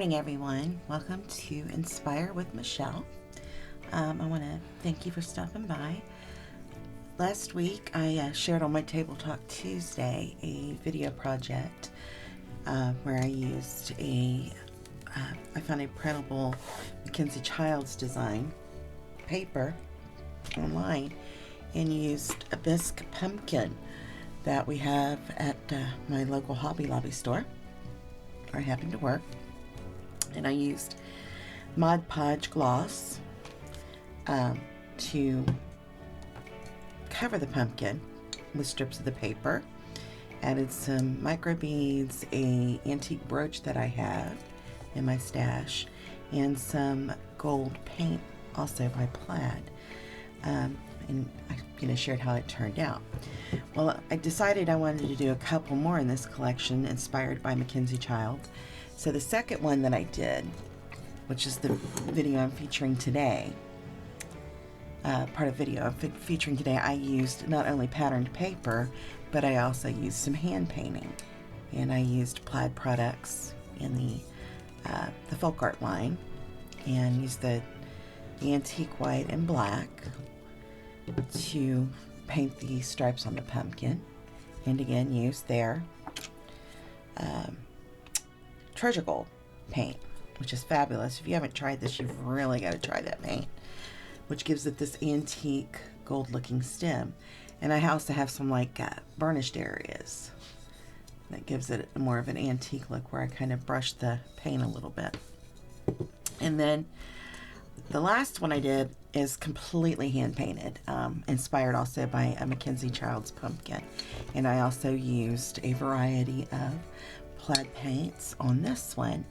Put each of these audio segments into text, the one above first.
morning, everyone. Welcome to Inspire with Michelle. I want to thank you for stopping by. Last week, I shared on my Table Talk Tuesday a video project where I used I found a printable Mackenzie Child's design paper online and used a bisque pumpkin that we have at my local Hobby Lobby store where I happen to work. And I used Mod Podge gloss to cover the pumpkin with strips of the paper. Added some micro beads, a antique brooch that I have in my stash, and some gold paint also by Plaid. And I shared how it turned out. Well, I decided I wanted to do a couple more in this collection inspired by Mackenzie Child. So the second one that I did, which is the video I'm featuring today, part of video I'm featuring today, I used not only patterned paper, but I also used some hand painting. And I used Plaid products in the folk art line and used the antique white and black to paint the stripes on the pumpkin, and again use their treasure gold paint, which is fabulous. If you haven't tried this, you've really got to try that paint, which gives it this antique gold looking stem. And I also have some burnished areas that gives it more of an antique look, where I kind of brush the paint a little bit. And then the last one I did is completely hand painted, inspired also by a Mackenzie Child's pumpkin. And I also used a variety of Plaid paints on this one,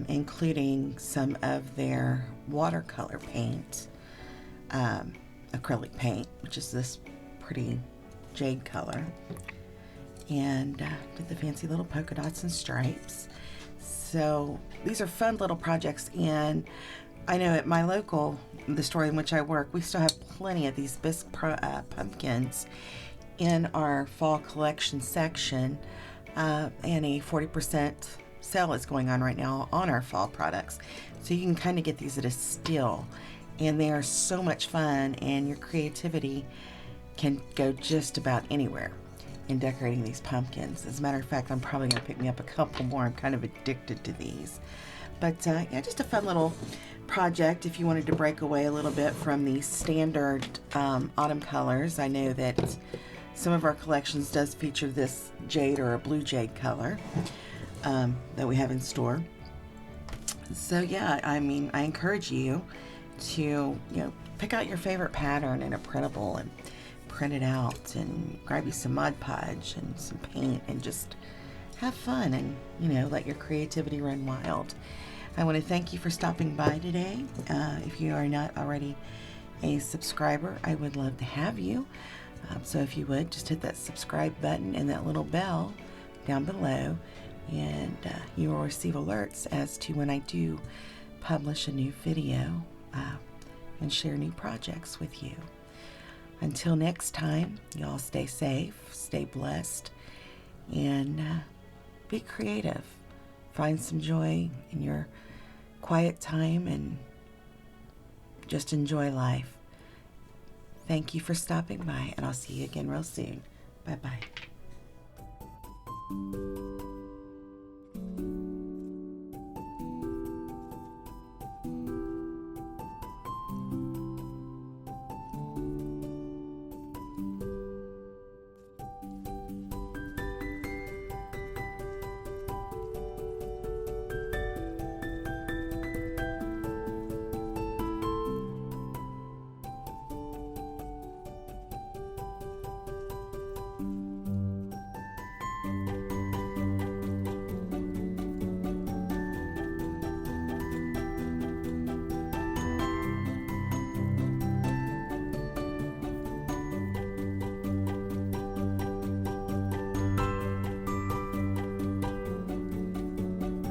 including some of their watercolor paint, acrylic paint, which is this pretty jade color, and did the fancy little polka dots and stripes. So these are fun little projects, and I know at my local, the store in which I work, we still have plenty of these bisque pumpkins in our fall collection section, and a 40% sale is going on right now on our fall products. So you can kind of get these at a steal, and they are so much fun, and your creativity can go just about anywhere in decorating these pumpkins. As a matter of fact, I'm probably going to pick me up a couple more. I'm kind of addicted to these. But yeah, just a fun little project if you wanted to break away a little bit from the standard autumn colors. I know that some of our collections does feature this jade or a blue jade color that we have in store. So yeah, I mean, I encourage you to pick out your favorite pattern in a printable and print it out, and grab you some Mod Podge and some paint and just have fun and let your creativity run wild. I want to thank you for stopping by today. If you are not already a subscriber, I would love to have you. So if you would, just hit that subscribe button and that little bell down below, and you will receive alerts as to when I do publish a new video and share new projects with you. Until next time, y'all stay safe, stay blessed, and be creative. Find some joy in your quiet time and just enjoy life. Thank you for stopping by, and I'll see you again real soon. Bye-bye.